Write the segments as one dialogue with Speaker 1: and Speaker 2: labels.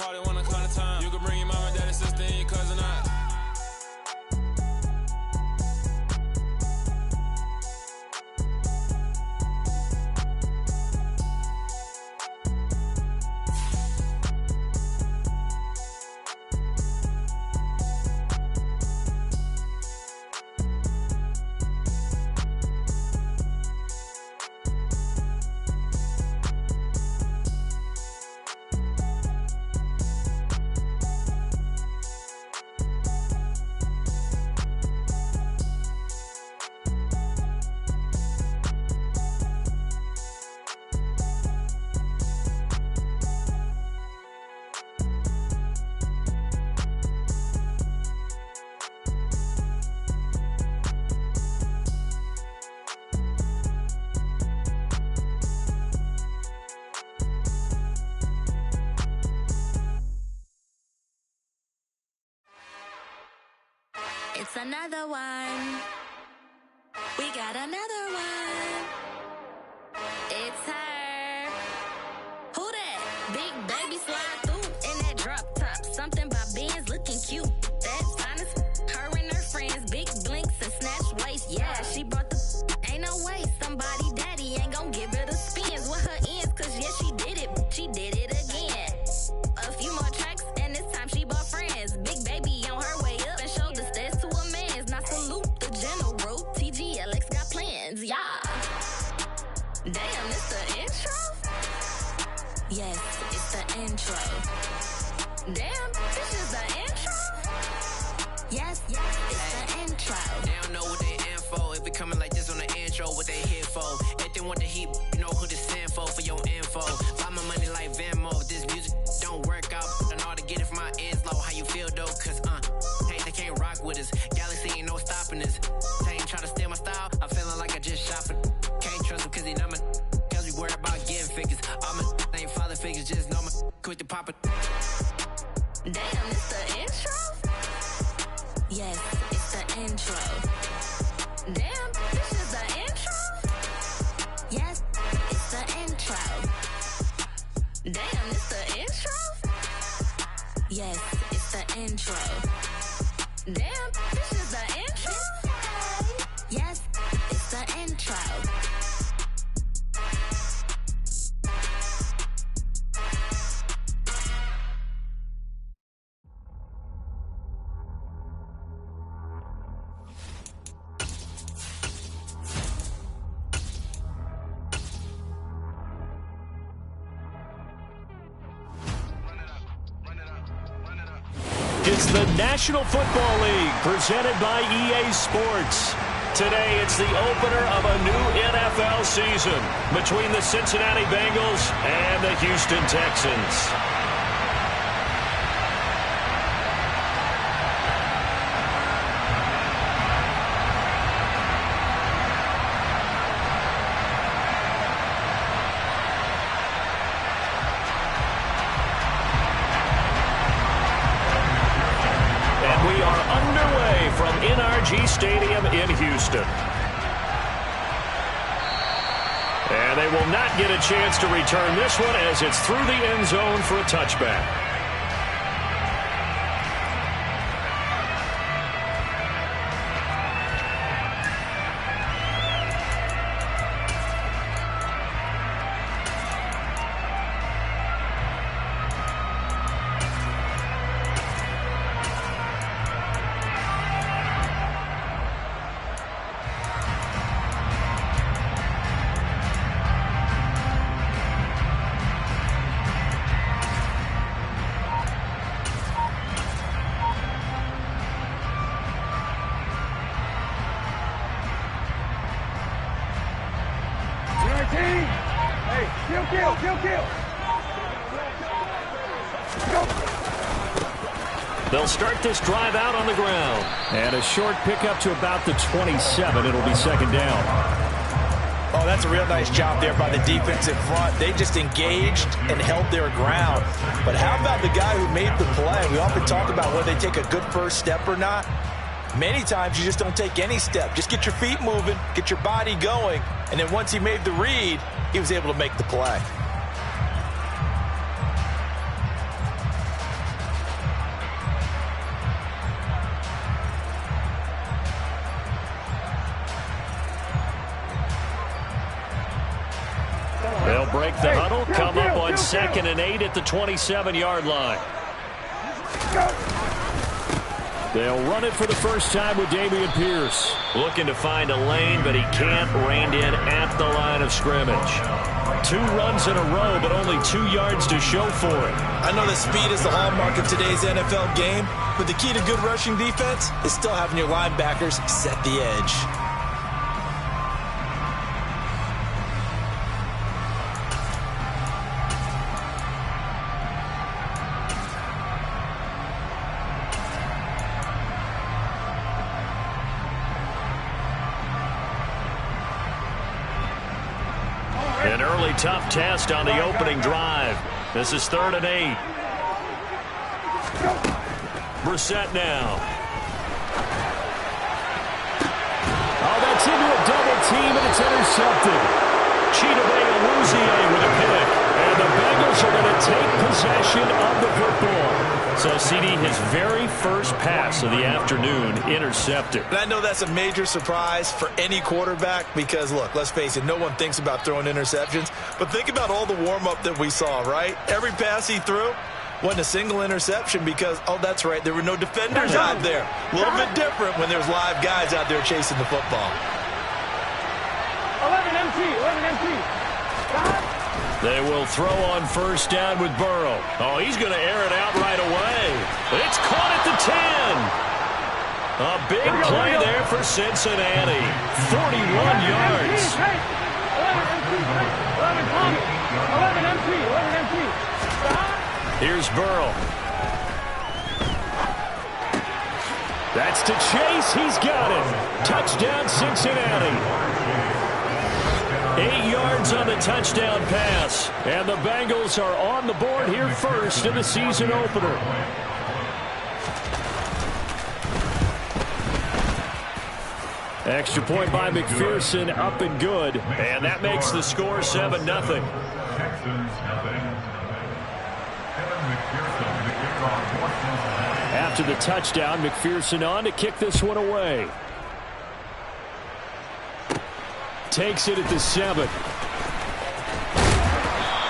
Speaker 1: party when I call the time. You can bring your mama, daddy, sister, and your cousin out.
Speaker 2: It's another one. We got another one. It's her. Who that? Big baby slide through in that drop top. Something about Benz looking cute. That's honest. Her and her friends, big blinks and snatch waist. Yeah, she brought the. Ain't no way somebody daddy ain't gon' give her the spins with her ends. Cause yeah, she did it. She did it again. A few more tracks and this time she bought friends. Big baby on her way up and showed the stairs to a man's. Now salute the general. TGLX got plans, yeah. Damn, it's the intro? Yes, it's the intro. Damn, this is the intro? Yes, it's the intro.
Speaker 3: They don't know what they in for. If we coming like this on the intro, what they here for? If they want the heat, you know who to send for your info. Buy my money like Venmo. If this music don't work out, and all to get it from my ends low. How you feel though? Cause hey, they can't rock with us. Galaxy ain't no stopping us. They ain't try to steal my style. I'm feeling like I just shot for. Can't trust him cause he not my. Cause we worried about getting figures. All my ain't father figures, just know my quick to pop it.
Speaker 2: Damn, it's the intro? Yes, it's the intro. Damn, this is the intro? Yes, it's the intro. Damn, it's the intro? Yes, it's the intro. Damn, this is the intro? Yes, it's the intro.
Speaker 4: It's the National Football League presented by EA Sports. Today, it's the opener of a new NFL season between the Cincinnati Bengals and the Houston Texans. Stadium in Houston. And they will not get a chance to return this one as it's through the end zone for a touchback. They'll start this drive out on the ground. And a short pickup to about the 27. It'll be second down.
Speaker 5: Oh, that's a real nice job there by the defensive front. They just engaged and held their ground. But how about the guy who made the play? We often talk about whether they take a good first step or not. Many times you just don't take any step. Just get your feet moving, get your body going, and then once he made the read, he was able to make the play.
Speaker 4: 2nd and 8 at the 27-yard line. They'll run it for the first time with Dameon Pierce. Looking to find a lane, but he can't. Reined in at the line of scrimmage. 2 runs in a row, but only 2 yards to show for it.
Speaker 5: I know that speed is the hallmark of today's NFL game, but the key to good rushing defense is still having your linebackers set the edge.
Speaker 4: An early tough test on the opening drive. This is 3rd and 8. Brissett now. Oh, that's into a double team, and it's intercepted. Chidobe Awuzie with a pick. And the Bengals are going to take possession of the football. So, CD, his very first pass of the afternoon intercepted.
Speaker 5: And I know that's a major surprise for any quarterback because, look, let's face it, no one thinks about throwing interceptions. But think about all the warm-up that we saw, right? Every pass he threw wasn't a single interception because, oh, that's right, there were no defenders out there. A little bit different when there's live guys out there chasing the football.
Speaker 6: 11 MT.
Speaker 4: They will throw on first down with Burrow. Oh, he's going to air it out right away. It's caught at the 10. A big play there for Cincinnati. 41 yards.
Speaker 6: 11 MT.
Speaker 4: Here's Burrow. That's to Chase. He's got it. Touchdown, Cincinnati. 8 yards on the touchdown pass. And the Bengals are on the board here first in the season opener. Extra point by McPherson, up and good. And that makes the score 7-0. After the touchdown, McPherson on to kick this one away. Takes it at the 7.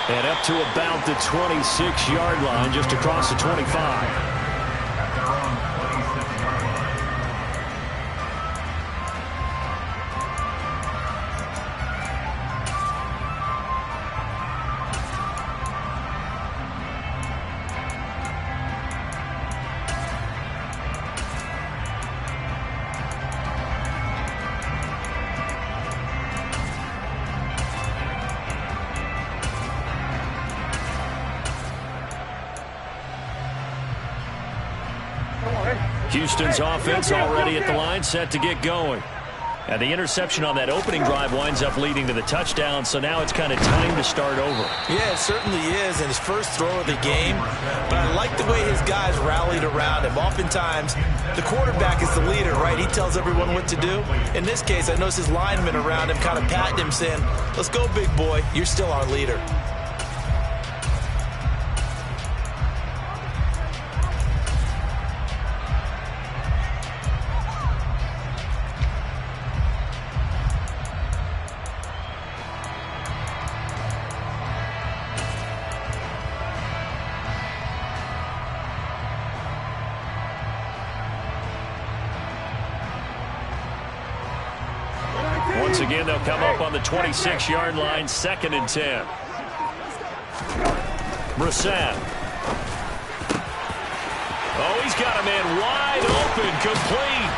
Speaker 4: And up to about the 26-yard line, just across the 25. Houston's offense already at the line, set to get going. And the interception on that opening drive winds up leading to the touchdown, so now it's kind of time to start over.
Speaker 5: Yeah, it certainly is, and his first throw of the game. But I like the way his guys rallied around him. Oftentimes, the quarterback is the leader, right? He tells everyone what to do. In this case, I noticed his linemen around him kind of patting him, saying, let's go, big boy. You're still our leader.
Speaker 4: Once again, they'll come up on the 26-yard line, 2nd and 10. Brissett. Oh, he's got a man wide open, complete.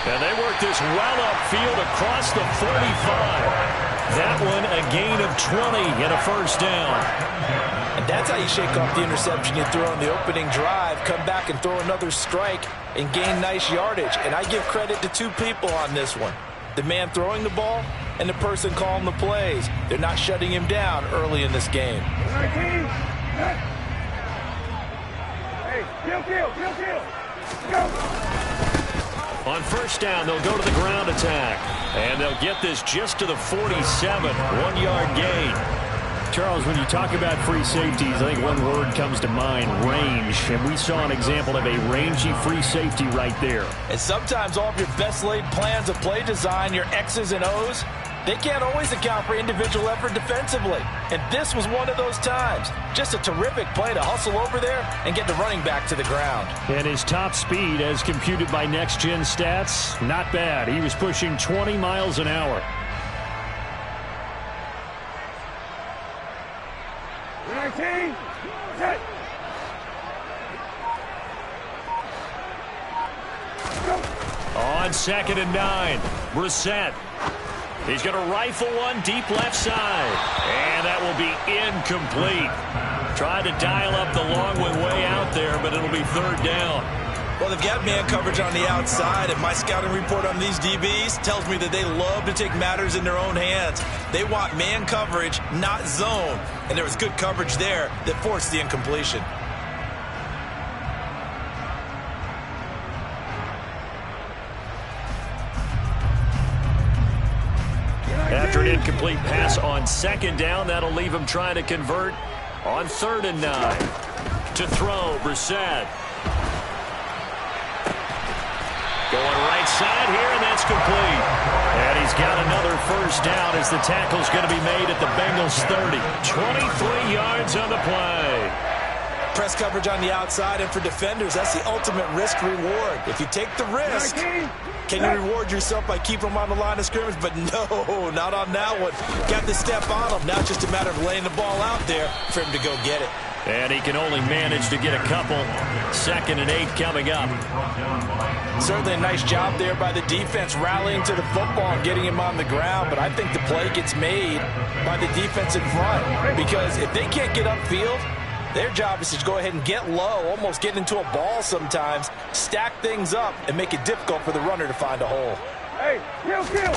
Speaker 4: And they work this well upfield across the 45. That one a gain of 20 and a first down.
Speaker 5: And that's how you shake off the interception you threw on the opening drive, come back and throw another strike and gain nice yardage. And I give credit to 2 people on this one. The man throwing the ball and the person calling the plays. They're not shutting him down early in this game.
Speaker 6: Hey, kill. Go.
Speaker 4: On first down, they'll go to the ground attack. And they'll get this just to the 47, 1-yard gain. Charles, when you talk about free safeties, I think one word comes to mind, range. And we saw an example of a rangy free safety right there.
Speaker 5: And sometimes all of your best laid plans of play design, your X's and O's, they can't always account for individual effort defensively. And this was one of those times. Just a terrific play to hustle over there and get the running back to the ground.
Speaker 4: And his top speed, as computed by Next Gen Stats, not bad. He was pushing 20 miles an hour. On 2nd and 9, Brissett. He's going to rifle one deep left side. And that will be incomplete. Tried to dial up the long way out there, but it'll be 3rd down.
Speaker 5: Well, they've got man coverage on the outside, and my scouting report on these DBs tells me that they love to take matters in their own hands. They want man coverage, not zone. And there was good coverage there that forced the incompletion.
Speaker 4: After an incomplete pass on 2nd down, that'll leave him trying to convert on 3rd and 9. To throw, Brissett. Going right side here, and that's complete. And he's got another 1st down as the tackle's going to be made at the Bengals 30. 23 yards on the play.
Speaker 5: Press coverage on the outside, and for defenders, that's the ultimate risk-reward. If you take the risk, can you reward yourself by keeping them on the line of scrimmage? But no, not on that one. Got the step on him. Now it's just a matter of laying the ball out there for him to go get it.
Speaker 4: And he can only manage to get a couple. 2nd and 8 coming up.
Speaker 5: Certainly a nice job there by the defense rallying to the football and getting him on the ground. But I think the play gets made by the defense in front. Because if they can't get upfield, their job is to go ahead and get low, almost get into a ball sometimes, stack things up, and make it difficult for the runner to find a hole.
Speaker 6: Hey, kill.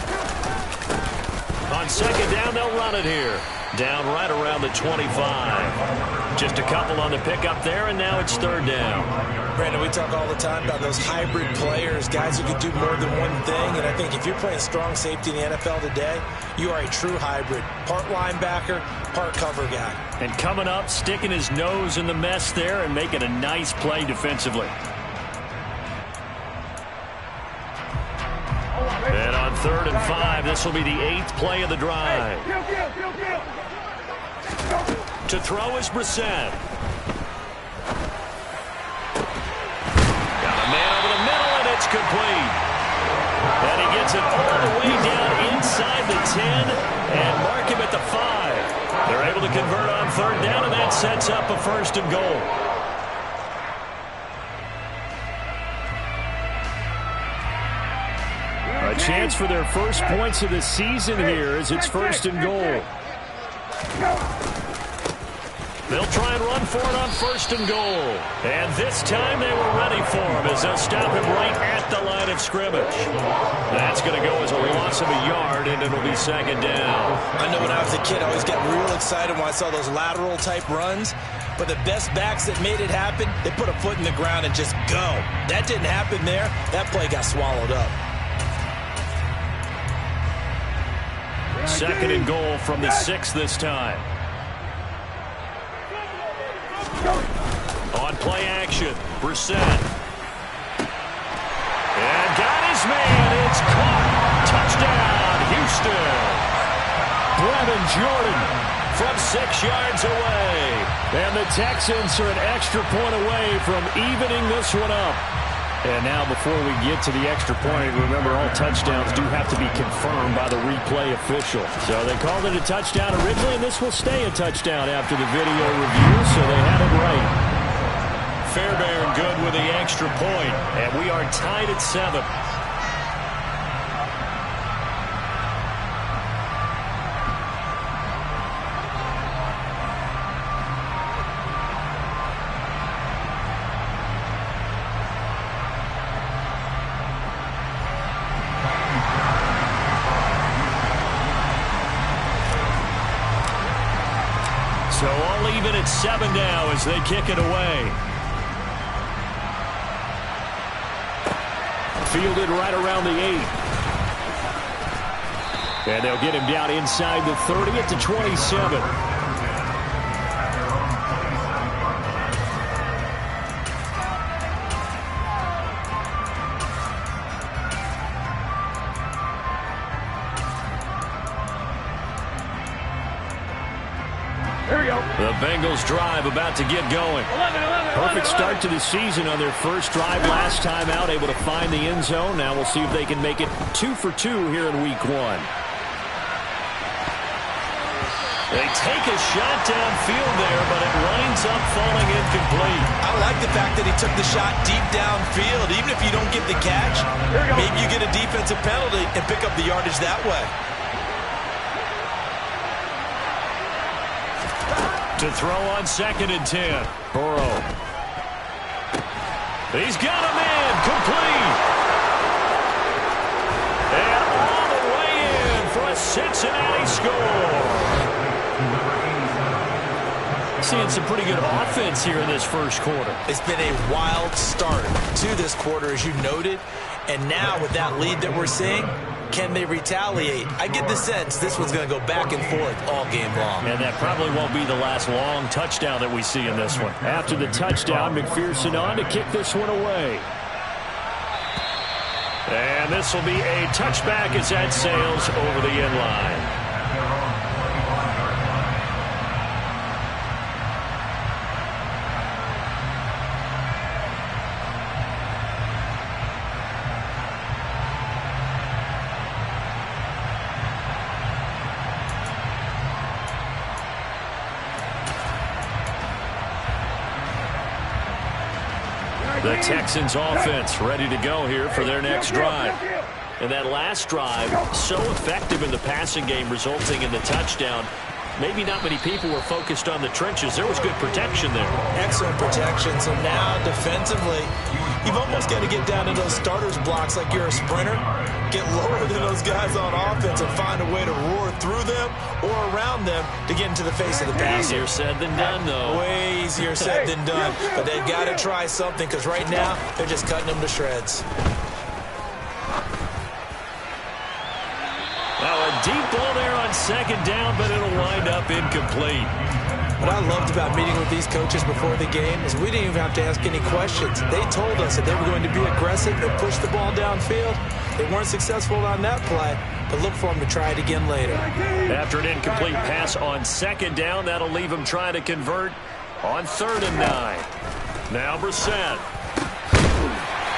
Speaker 4: On 2nd down, they'll run it here. Down right around the 25. Just a couple on the pickup there, and now it's 3rd down.
Speaker 5: Brandon, we talk all the time about those hybrid players, guys who can do more than one thing. And I think if you're playing strong safety in the NFL today, you are a true hybrid. Part linebacker, part cover guy.
Speaker 4: And coming up, sticking his nose in the mess there and making a nice play defensively. And on 3rd and 5, this will be the 8th play of the drive. To throw is Brissett. Got a man over the middle, and it's complete. And he gets it all the way down inside the 10 and mark him at the 5. They're able to convert on 3rd down, and that sets up a 1st and goal. A chance for their first points of the season here as it's 1st and goal. They'll try and run for it on 1st and goal. And this time they were ready for him as they'll stop him right at the line of scrimmage. That's going to go as a loss of a yard, and it'll be 2nd down.
Speaker 5: I know when I was a kid, I always got real excited when I saw those lateral-type runs. But the best backs that made it happen, they put a foot in the ground and just go. That didn't happen there. That play got swallowed up.
Speaker 4: 2nd and goal from the 6 this time. On play action, Brissett. And got his man. It's caught. Touchdown, Houston. Brevin Jordan from 6 yards away. And the Texans are an extra point away from evening this one up. And now before we get to the extra point, remember all touchdowns do have to be confirmed by the replay official. So they called it a touchdown originally, and this will stay a touchdown after the video review, so they had it right. Fairbairn good with the extra point, and we are tied at 7. So all even at 7 now as they kick it away. Fielded right around the 8. And they'll get him down inside the 30 at the 27. Bengals drive about to get going. Perfect start to the season on their first drive last time out, able to find the end zone. Now we'll see if they can make it 2 for 2 here in week 1. They take a shot downfield there, but it winds up falling incomplete.
Speaker 5: I like the fact that he took the shot deep downfield. Even if you don't get the catch, maybe you get a defensive penalty and pick up the yardage that way.
Speaker 4: To throw on 2nd and 10. Burrow. He's got a man. Complete. And all the way in for a Cincinnati score. Seeing some pretty good offense here in this first quarter.
Speaker 5: It's been a wild start to this quarter, as you noted. And now with that lead that we're seeing, can they retaliate? I get the sense this one's going to go back and forth all game long.
Speaker 4: And that probably won't be the last long touchdown that we see in this one. After the touchdown, McPherson on to kick this one away. And this will be a touchback as that sails over the end line. The Texans offense ready to go here for their next drive. And that last drive, so effective in the passing game, resulting in the touchdown. Maybe not many people were focused on the trenches. There was good protection there.
Speaker 5: Excellent protection. So now defensively, you've almost got to get down to those starters blocks like you're a sprinter. Get lower than those guys on offense and find a way to roar through them or around them to get into the face of the passer.
Speaker 4: Easier said than done, though.
Speaker 5: Way easier said than done. But they've got to try something because right now they're just cutting them to shreds.
Speaker 4: Now a deep ball there on 2nd down, but it'll wind up incomplete.
Speaker 5: What I loved about meeting with these coaches before the game is we didn't even have to ask any questions. They told us that they were going to be aggressive and push the ball downfield. They weren't successful on that play, but look for them to try it again later.
Speaker 4: After an incomplete pass on 2nd down, that'll leave them trying to convert on 3rd and 9. Now Brissett.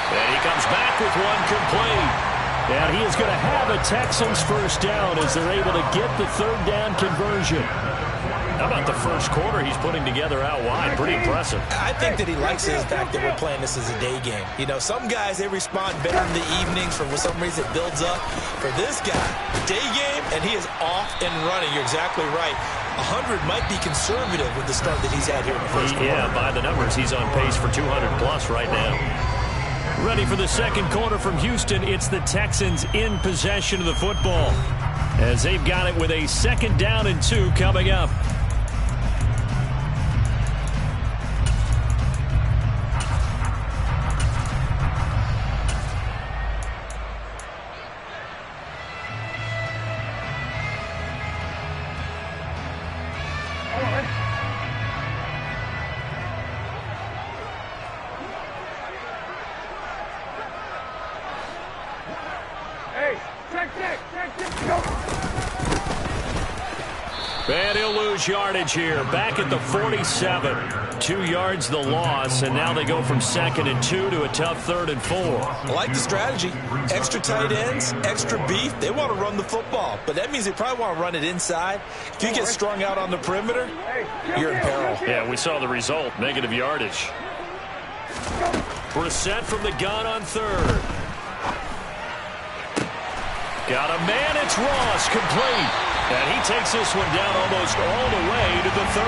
Speaker 4: And he comes back with one complete. And he is going to have a Texans first down as they're able to get the 3rd down conversion. How about the first quarter he's putting together out wide? Pretty impressive.
Speaker 5: I think that he likes the fact that we're playing this as a day game. You know, some guys, they respond better in the evenings. For some reason, it builds up. For this guy, day game, and he is off and running. You're exactly right. 100 might be conservative with the start that he's had here in the first quarter.
Speaker 4: Yeah, by the numbers, he's on pace for 200-plus right now. Ready for the second quarter from Houston. It's the Texans in possession of the football as they've got it with a 2nd down and 2 coming up. And he'll lose yardage here. Back at the 47. 2 yards the loss, and now they go from 2nd and 2 to a tough 3rd and 4.
Speaker 5: I like the strategy. Extra tight ends, extra beef. They want to run the football, but that means they probably want to run it inside. If you get strung out on the perimeter, you're in peril.
Speaker 4: Yeah, we saw the result. Negative yardage. Brissett from the gun on 3rd. Got a man. It's Ross. Complete. And he takes this one down almost all the way to the 30.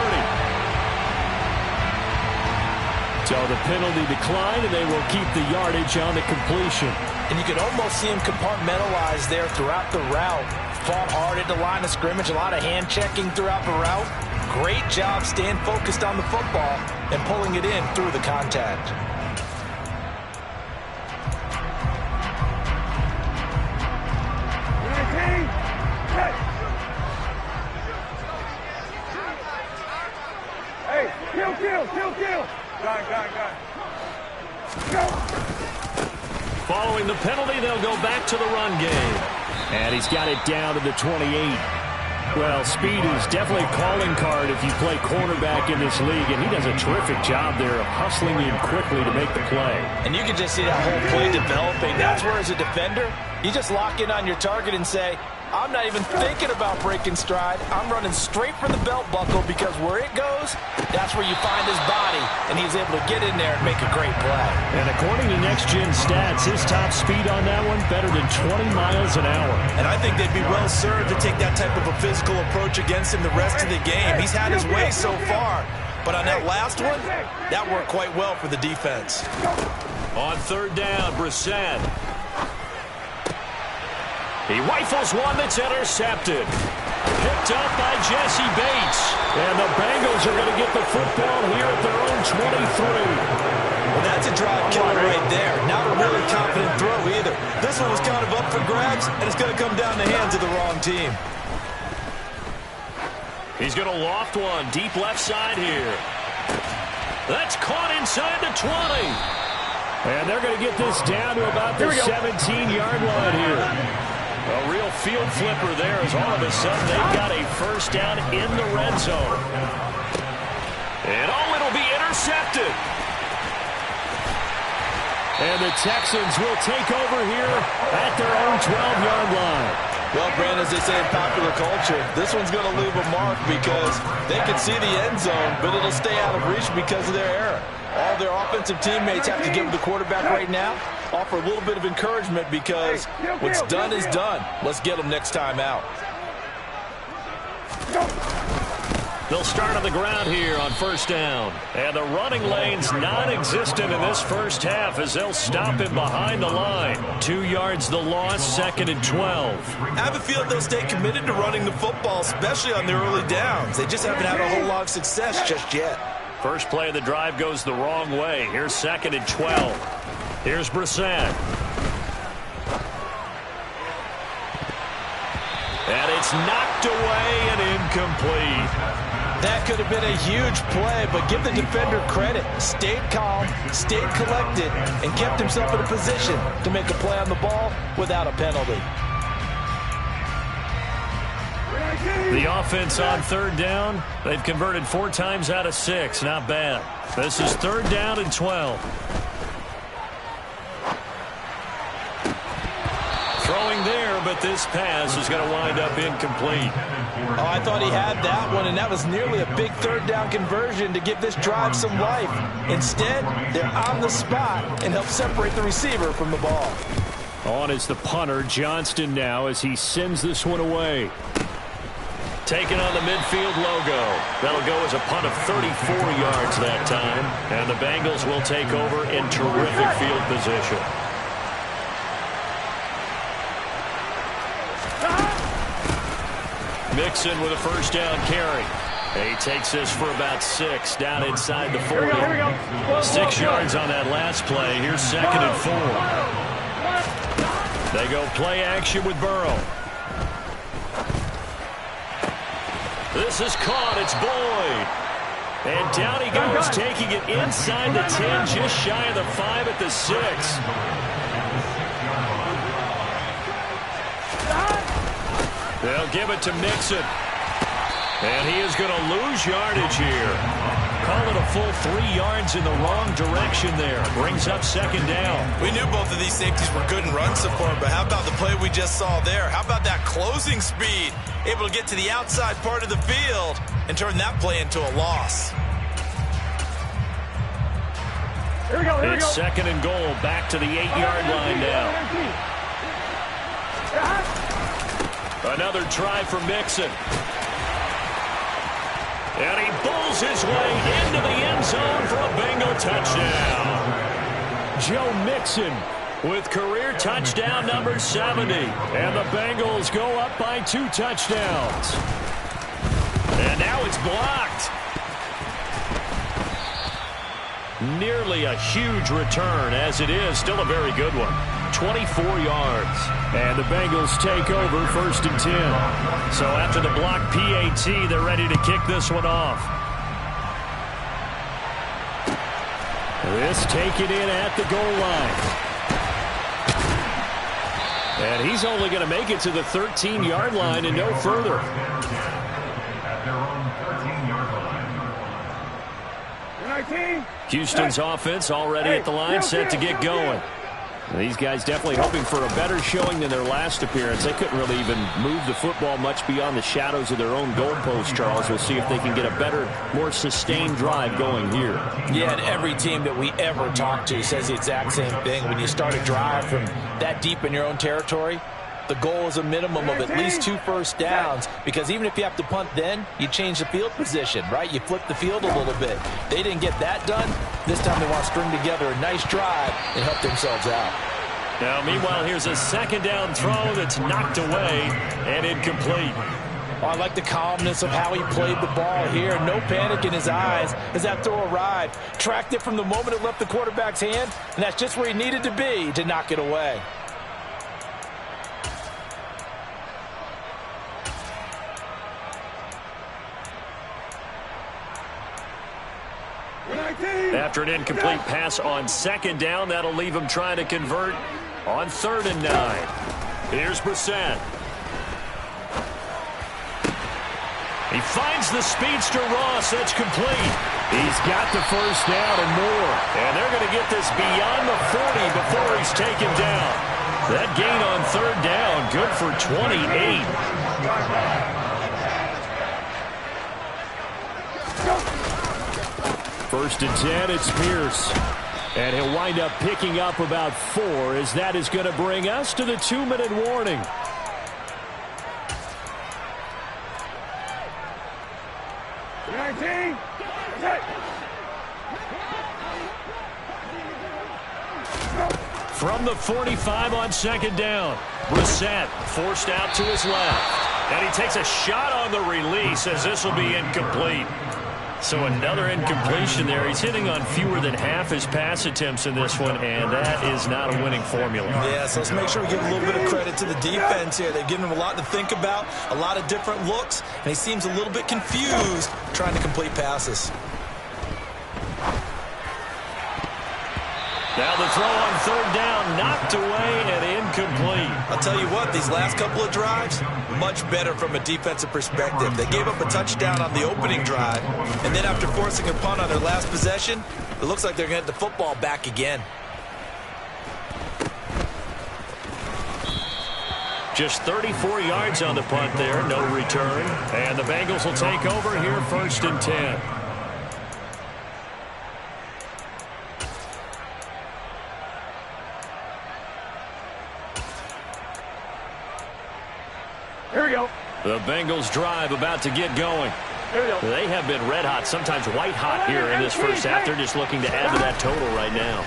Speaker 4: So the penalty declined, and they will keep the yardage on the completion.
Speaker 5: And you can almost see him compartmentalize there throughout the route. Fought hard at the line of scrimmage, a lot of hand checking throughout the route. Great job staying focused on the football and pulling it in through the contact.
Speaker 6: Kill. Go.
Speaker 4: Following the penalty, they'll go back to the run game. And he's got it down to the 28. Well, speed is definitely a calling card if you play cornerback in this league, and he does a terrific job there of hustling in quickly to make the play.
Speaker 5: And you can just see that whole play developing. That's where, as a defender, you just lock in on your target and say, I'm not even thinking about breaking stride. I'm running straight for the belt buckle, because where it goes, that's where you find his body, and he's able to get in there and make a great play.
Speaker 4: And according to Next Gen Stats, his top speed on that one, better than 20 miles an hour.
Speaker 5: And I think they'd be well served to take that type of a physical approach against him the rest of the game. He's had his way so far, but on that last one, that worked quite well for the defense.
Speaker 4: On third down, Brissett. He rifles one that's intercepted. Picked up by Jesse Bates. And the Bengals are going to get the football here at their own 23.
Speaker 5: Well, that's a drive killer right there. Not a really confident throw either. This one was kind of up for grabs, and it's going to come down the hands of the wrong team.
Speaker 4: He's going to loft one deep left side here. That's caught inside the 20. And they're going to get this down to about the 17-yard line here. A real field flipper there, as all of a sudden they've got a first down in the red zone. And it'll be intercepted. And the Texans will take over here at their own 12-yard line.
Speaker 5: Well, Brandon, as they say in popular culture, this one's going to leave a mark because they can see the end zone, but it'll stay out of reach because of their error. All their offensive teammates have to give the quarterback right now, offer a little bit of encouragement, because what's done is done. Let's get them next time out.
Speaker 4: They'll start on the ground here on first down. And the running lane's non-existent in this first half as they'll stop him behind the line. 2 yards the loss, second and 12.
Speaker 5: I have a feeling they'll stay committed to running the football, especially on their early downs. They just haven't had a whole lot of success just yet.
Speaker 4: First play of the drive goes the wrong way. Here's second and 12. Here's Brissett. And it's knocked away and incomplete.
Speaker 5: That could have been a huge play, but give the defender credit. Stayed calm, stayed collected, and kept himself in a position to make a play on the ball without a penalty.
Speaker 4: The offense on third down, they've converted 4 times out of 6. Not bad. This is third down and 12. Throwing there, but this pass is going to wind up incomplete.
Speaker 5: Oh, I thought he had that one, and that was nearly a big third down conversion to give this drive some life. Instead, they're on the spot and help separate the receiver from the ball.
Speaker 4: On is the punter, Johnston, now as he sends this one away. Taking on the midfield logo. That'll go as a punt of 34 yards that time. And the Bengals will take over in terrific field position. Mixon with a first down carry. He takes this for about 6 down inside the 40. 6 yards on that last play. Here's second and 4. They go play action with Burrow. This is caught. It's Boyd. And down he goes, taking it inside the 10, just shy of the 5 at the 6. They'll give it to Mixon. And he is going to lose yardage here. Call it a full 3 yards in the wrong direction there. Brings up second down.
Speaker 5: We knew both of these safeties were good in run support, but how about the play we just saw there? How about that closing speed? Able to get to the outside part of the field and turn that play into a loss.
Speaker 4: It's second and goal, back to the 8-yard line now. Another try for Mixon. And he bowls his way into the end zone for a Bengal touchdown. Joe Mixon with career touchdown number 70. And the Bengals go up by 2 touchdowns. And now it's blocked. Nearly a huge return, as it is still a very good one. 24 yards. And the Bengals take over first and 10. So after the block PAT, they're ready to kick this one off. This taken in at the goal line. And he's only going to make it to the 13-yard line and no further. Houston's offense already at the line, set to get going. These guys definitely hoping for a better showing than their last appearance. They couldn't really even move the football much beyond the shadows of their own goalpost, Charles. We'll see if they can get a better, more sustained drive going here.
Speaker 5: Yeah, and every team that we ever talk to says the exact same thing. When you start a drive from that deep in your own territory, the goal is a minimum of at least 2 first downs, because even if you have to punt then, you change the field position, right? You flip the field a little bit. They didn't get that done. This time they want to string together a nice drive and help themselves out.
Speaker 4: Now, meanwhile, here's a second down throw that's knocked away and incomplete.
Speaker 5: Oh, I like the calmness of how he played the ball here. No panic in his eyes as that throw arrived. Tracked it from the moment it left the quarterback's hand, and that's just where he needed to be to knock it away.
Speaker 4: After an incomplete pass on second down, that'll leave him trying to convert on 3rd and 9. Here's Brissett. He finds the speedster Ross. That's complete. He's got the first down and more. And they're going to get this beyond the 40 before he's taken down. That gain on 3rd down, good for 28. First and 10, it's Pierce. And he'll wind up picking up about 4, as that is going to bring us to the 2-minute warning. From the 45 on second down, Brissett forced out to his left. And he takes a shot on the release, as this will be incomplete. So another incompletion there. He's hitting on fewer than half his pass attempts in this one, and that is not a winning formula.
Speaker 5: Yeah, so let's make sure we give a little bit of credit to the defense here. They've given him a lot to think about, a lot of different looks, and he seems a little bit confused trying to complete passes.
Speaker 4: Now the throw on 3rd down, knocked away and incomplete.
Speaker 5: I'll tell you what, these last couple of drives, much better from a defensive perspective. They gave up a touchdown on the opening drive, and then after forcing a punt on their last possession, it looks like they're going to get the football back again.
Speaker 4: Just 34 yards on the punt there, no return. And the Bengals will take over here, 1st and 10.
Speaker 6: Here we go.
Speaker 4: The Bengals drive about to get going. They have been red hot, sometimes white hot here in this first half. They're just looking to add to that total right now.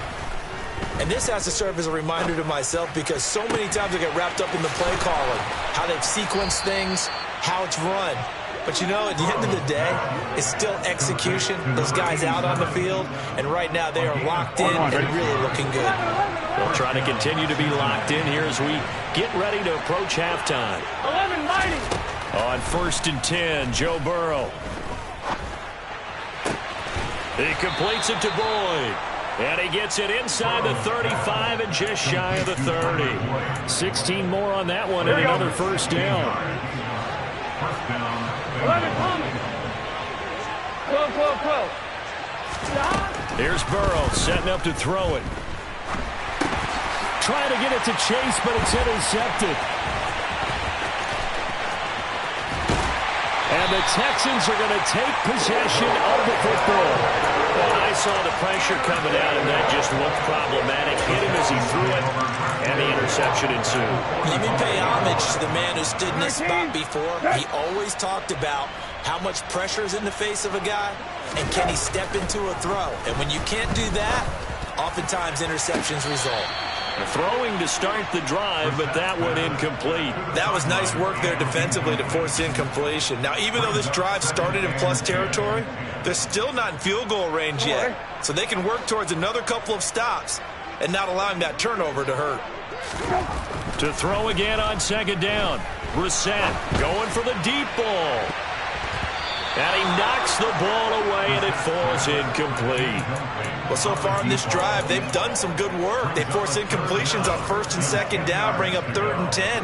Speaker 5: And this has to serve as a reminder to myself, because so many times I get wrapped up in the play calling, how they've sequenced things, how it's run. But, you know, at the end of the day, it's still execution. Those guys out on the field, and right now they are locked in and really looking good.
Speaker 4: They'll try to continue to be locked in here as we get ready to approach halftime.
Speaker 6: 11 mighty.
Speaker 4: On 1st and 10, Joe Burrow. He completes it to Boyd. And he gets it inside the 35 and just shy of the 30. 16 more on that one and another first down.
Speaker 6: 11 coming. 12.
Speaker 4: Here's Burrow setting up to throw it. Trying to get it to Chase, but it's intercepted. And the Texans are going to take possession of the football. Well, I saw the pressure coming out, and that just looked problematic. Hit him as he threw it, and the interception ensued.
Speaker 5: Let me pay homage to the man who stood in this spot before. He always talked about how much pressure is in the face of a guy, and can he step into a throw. And when you can't do that, oftentimes interceptions result.
Speaker 4: Throwing to start the drive, but that one incomplete.
Speaker 5: That was nice work there defensively to force incompletion. Now, even though this drive started in plus territory, they're still not in field goal range yet. So they can work towards another couple of stops and not allowing that turnover to hurt.
Speaker 4: To throw again on second down. Brissett going for the deep ball. And he knocks the ball away, and it falls incomplete.
Speaker 5: Well, so far in this drive, they've done some good work. They force incompletions on 1st and 2nd down, bring up 3rd and 10.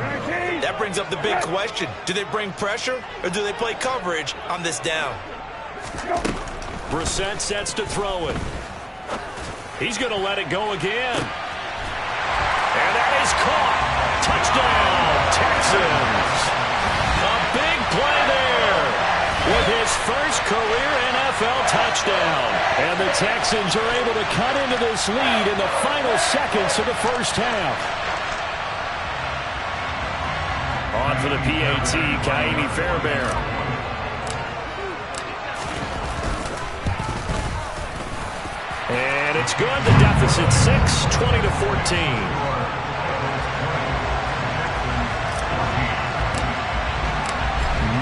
Speaker 5: That brings up the big question. Do they bring pressure, or do they play coverage on this down?
Speaker 4: Brissett sets to throw it. He's going to let it go again. And that is caught. Touchdown, Texans. A big play there with his first career NFL touchdown. And the Texans are able to cut into this lead in the final seconds of the first half. On for the PAT, Kaimi Fairbairn. And it's good. The deficit 6, 20-14.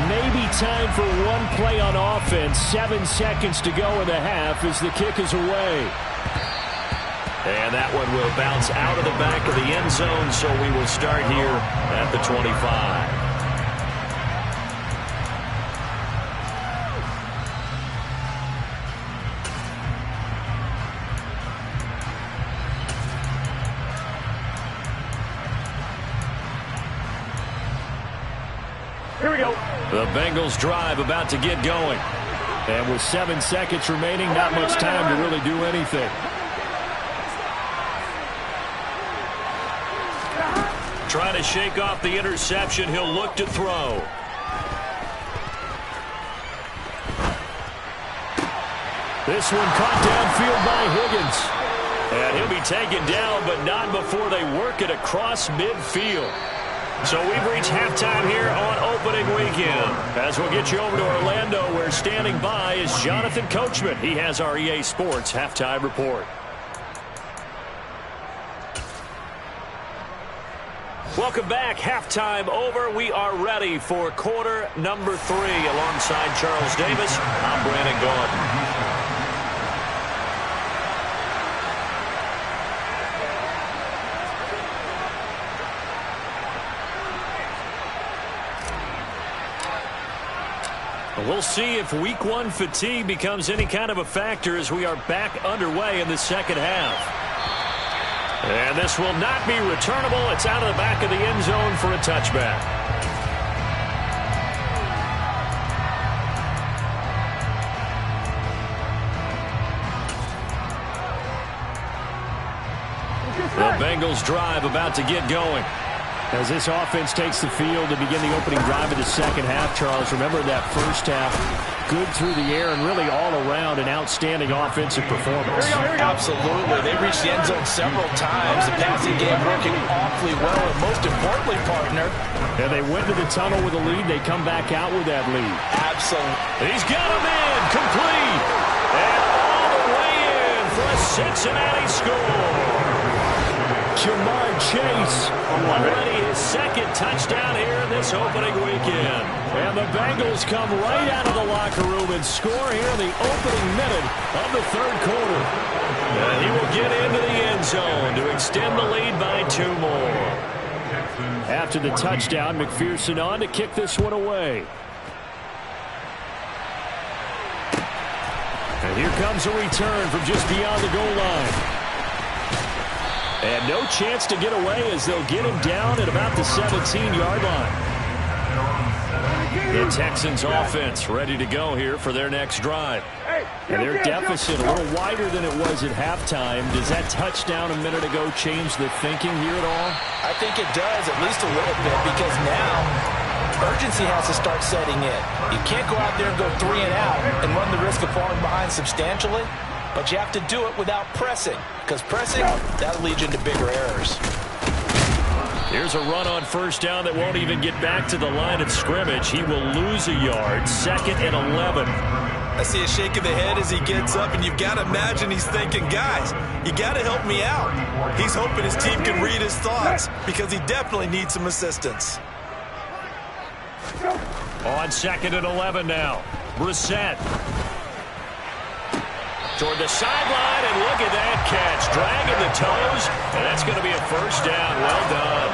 Speaker 4: Maybe time for one play on offense. 7 seconds to go in the half as the kick is away. And that one will bounce out of the back of the end zone, so we will start here at the 25.
Speaker 6: Here we go.
Speaker 4: The Bengals drive about to get going. And with 7 seconds remaining, not much time to really do anything. Trying to shake off the interception. He'll look to throw. This one caught downfield by Higgins. And he'll be taken down, but not before they work it across midfield. So we've reached halftime here on opening weekend. As we'll get you over to Orlando, where standing by is Jonathan Coachman. He has our EA Sports halftime report. Welcome back. Halftime over. We are ready for quarter number 3. Alongside Charles Davis, I'm Brandon Gaudin. We'll see if week 1 fatigue becomes any kind of a factor as we are back underway in the second half. And this will not be returnable. It's out of the back of the end zone for a touchback. The Bengals drive about to get going. As this offense takes the field to begin the opening drive of the second half, Charles, remember that first half, good through the air and really all around an outstanding offensive performance.
Speaker 5: Absolutely. They reached the end zone several times. The passing game working awfully well, and most importantly, partner.
Speaker 4: And they went to the tunnel with a lead. They come back out with that lead.
Speaker 5: Absolutely.
Speaker 4: He's got him in, complete. And all the way in for a Cincinnati score. Jamar Chase already his second touchdown here in this opening weekend. And the Bengals come right out of the locker room and score here in the opening minute of the third quarter. And he will get into the end zone to extend the lead by 2 more. After the touchdown, McPherson on to kick this one away. And here comes a return from just beyond the goal line. And no chance to get away as they'll get him down at about the 17-yard line. The Texans offense ready to go here for their next drive. And their deficit a little wider than it was at halftime. Does that touchdown a minute ago change the thinking here at all?
Speaker 5: I think it does, at least a little bit, because now urgency has to start setting in. You can't go out there and go 3 and out and run the risk of falling behind substantially. But you have to do it without pressing, because pressing, that'll lead you into bigger errors.
Speaker 4: Here's a run on first down that won't even get back to the line of scrimmage. He will lose a yard. 2nd and 11.
Speaker 5: I see a shake of the head as he gets up, and you've got to imagine he's thinking, guys, you got to help me out. He's hoping his team can read his thoughts, because he definitely needs some assistance.
Speaker 4: On 2nd and 11 now. Brissett. Toward the sideline, and look at that catch. Dragging the toes, and that's going to be a first down. Well done.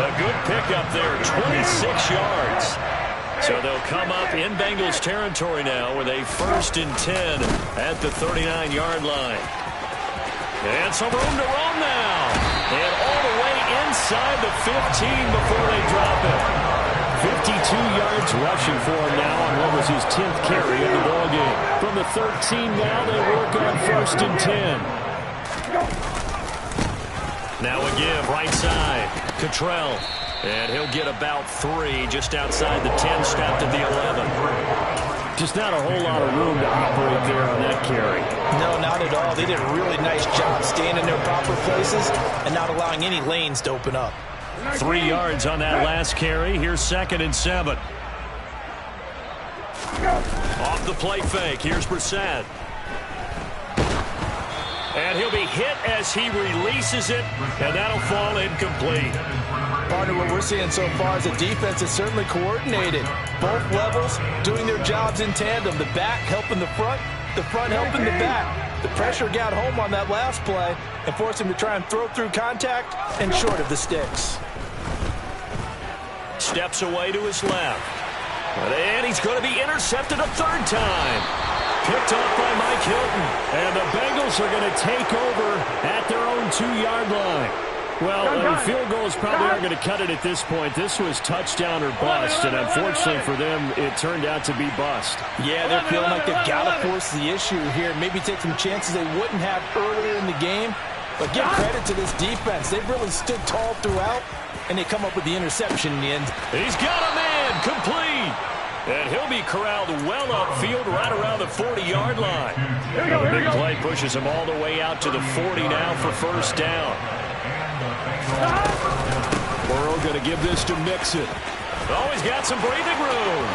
Speaker 4: A good pickup there, 26 yards. So they'll come up in Bengals territory now with a 1st and 10 at the 39-yard line. And some room to run now. And all the way inside the 15 before they drop it. 52 yards rushing for him now on what was his 10th carry of the ballgame. From the 13 now, they work on 1st and 10. Now a give, right side. Cottrell. And he'll get about 3 just outside the 10, stopped at the 11. Just not a whole lot of room to operate there on that carry.
Speaker 5: No, not at all. They did a really nice job staying in their proper places and not allowing any lanes to open up.
Speaker 4: 3 yards on that last carry. Here's 2nd and 7. Off the play fake. Here's Brissett. And he'll be hit as he releases it, and that'll fall incomplete.
Speaker 5: Partner, what we're seeing so far is a defense that's certainly coordinated. Both levels doing their jobs in tandem. The back helping the front helping the back. The pressure got home on that last play and forced him to try and throw through contact and short of the sticks.
Speaker 4: Steps away to his left. And he's going to be intercepted a 3rd time. Picked off by Mike Hilton. And the Bengals are going to take over at their own 2-yard line. Well, field goals probably aren't going to cut it at this point. This was touchdown or bust, and unfortunately for them, it turned out to be bust.
Speaker 5: Yeah, they're feeling like they've got to force the issue here. Maybe take some chances they wouldn't have earlier in the game. But give credit to this defense. They've really stood tall throughout, and they come up with the interception in the end.
Speaker 4: He's got a man, complete. And he'll be corralled well upfield right around the 40-yard line. The big play pushes him all the way out to the 40 now for 1st down. Burrow going to give this to Mixon. Oh, he's got some breathing room.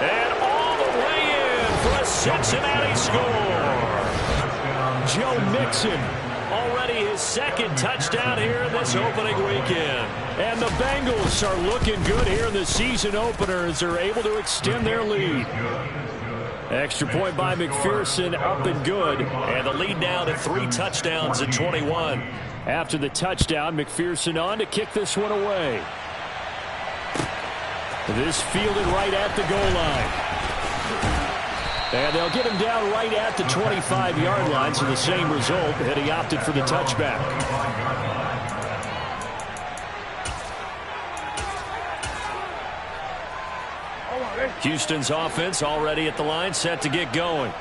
Speaker 4: And all the way in for a Cincinnati score. Joe Mixon, already his 2nd touchdown here this opening weekend. And the Bengals are looking good here in the season opener as they're able to extend their lead. Extra point by McPherson, up and good. And the lead now to 3 touchdowns at 21. After the touchdown, McPherson on to kick this one away. This fielded right at the goal line. And they'll get him down right at the 25-yard line, so the same result, and he opted for the touchback. Houston's offense already at the line, set to get going.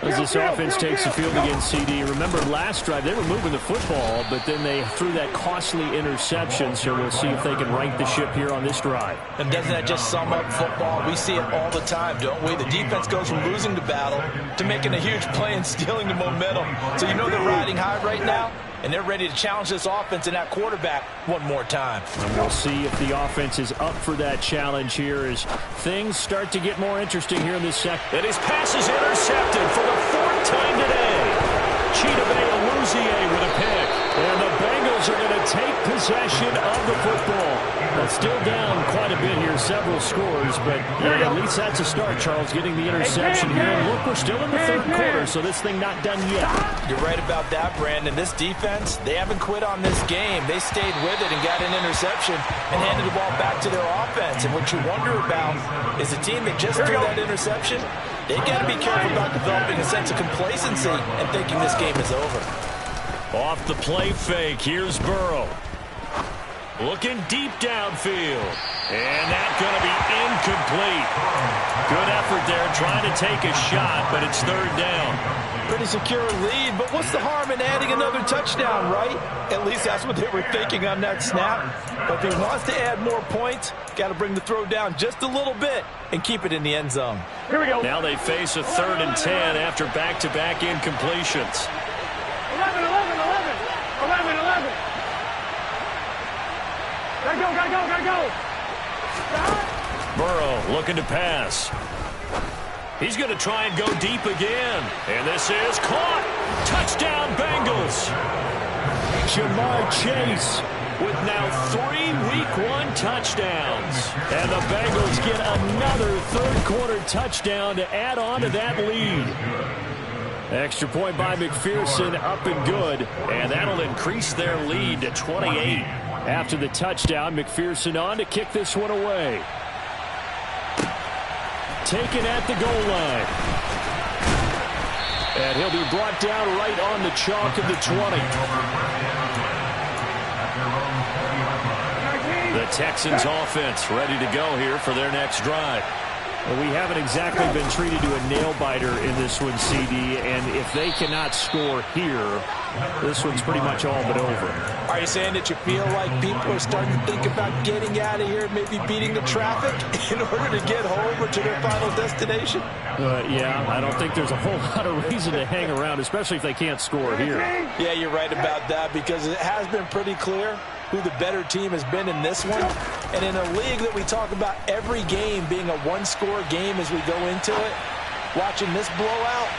Speaker 4: As this offense takes the field against CD. Remember last drive, they were moving the football, but then they threw that costly interception, so we'll see if they can right the ship here on this drive.
Speaker 5: And doesn't that just sum up football? We see it all the time, don't we? The defense goes from losing the battle to making a huge play and stealing the momentum. So you know they're riding high right now, and they're ready to challenge this offense and that quarterback one more time.
Speaker 4: And we'll see if the offense is up for that challenge here as things start to get more interesting here in this second. And his pass is intercepted for the 4th time today. Chidobe Awuzie with a pick. And the Bengals are going to take possession of the football. Well, still down quite a bit here, several scores, but at least that's a start, Charles, getting the interception here. And look, we're still in the 3rd quarter, so this thing not done yet.
Speaker 5: You're right about that, Brandon. This defense, they haven't quit on this game. They stayed with it and got an interception and handed the ball back to their offense. And what you wonder about is the team that just threw that interception, they got to be careful about developing a sense of complacency and thinking this game is over.
Speaker 4: Off the play fake, here's Burrow. Looking deep downfield. And that's going to be incomplete. Good effort there trying to take a shot, but it's 3rd down.
Speaker 5: Pretty secure lead, but what's the harm in adding another touchdown, right? At least that's what they were thinking on that snap. But if he wants to add more points, got to bring the throw down just a little bit and keep it in the end zone.
Speaker 6: Here we go.
Speaker 4: Now they face a 3rd and 10 after back-to-back incompletions.
Speaker 6: 11. Gotta go.
Speaker 4: Burrow looking to pass. He's going to try and go deep again. And this is caught. Touchdown, Bengals. Jamar Chase with now 3 Week 1 touchdowns. And the Bengals get another 3rd quarter touchdown to add on to that lead. Extra point by McPherson, up and good. And that'll increase their lead to 28. After the touchdown, McPherson on to kick this one away. Taken at the goal line. And he'll be brought down right on the chalk of the 20. The Texans offense ready to go here for their next drive. Well, we haven't exactly been treated to a nail-biter in this one, CD, and if they cannot score here, this one's pretty much all but over.
Speaker 5: Are you saying that you feel like people are starting to think about getting out of here, maybe beating the traffic in order to get home or to their final destination?
Speaker 4: Yeah, I don't think there's a whole lot of reason to hang around, especially if they can't score here.
Speaker 5: Yeah, you're right about that, because it has been pretty clear who the better team has been in this one. And in a league that we talk about every game being a one-score game as we go into it, watching this blowout.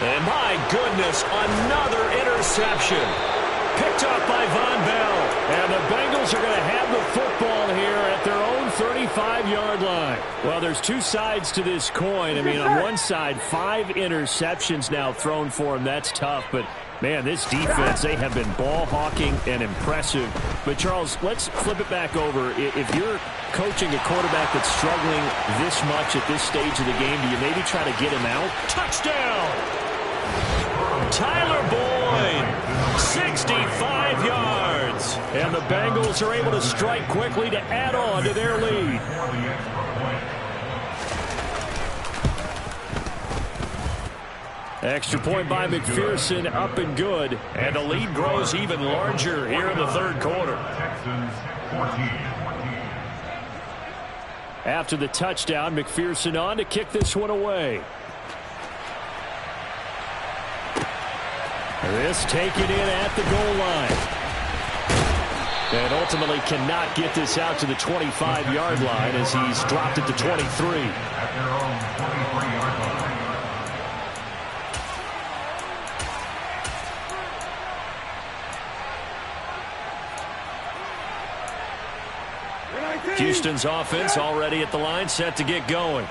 Speaker 4: And my goodness, another interception. Picked up by Von Bell. And the Bengals are going to have the football here at their own 35-yard line. Well, there's two sides to this coin. I mean, on one side, 5 interceptions now thrown for them. That's tough, but man, this defense, they have been ball hawking and impressive. But, Charles, let's flip it back over. If you're coaching a quarterback that's struggling this much at this stage of the game, do you maybe try to get him out? Touchdown! Tyler Boyd, 65 yards. And the Bengals are able to strike quickly to add on to their lead. Extra point by McPherson, up and good. And the lead grows even larger here in the third quarter. After the touchdown, McPherson on to kick this one away. This taken in at the goal line. And ultimately cannot get this out to the 25-yard line as he's dropped it to 23. Houston's offense already at the line, set to get going.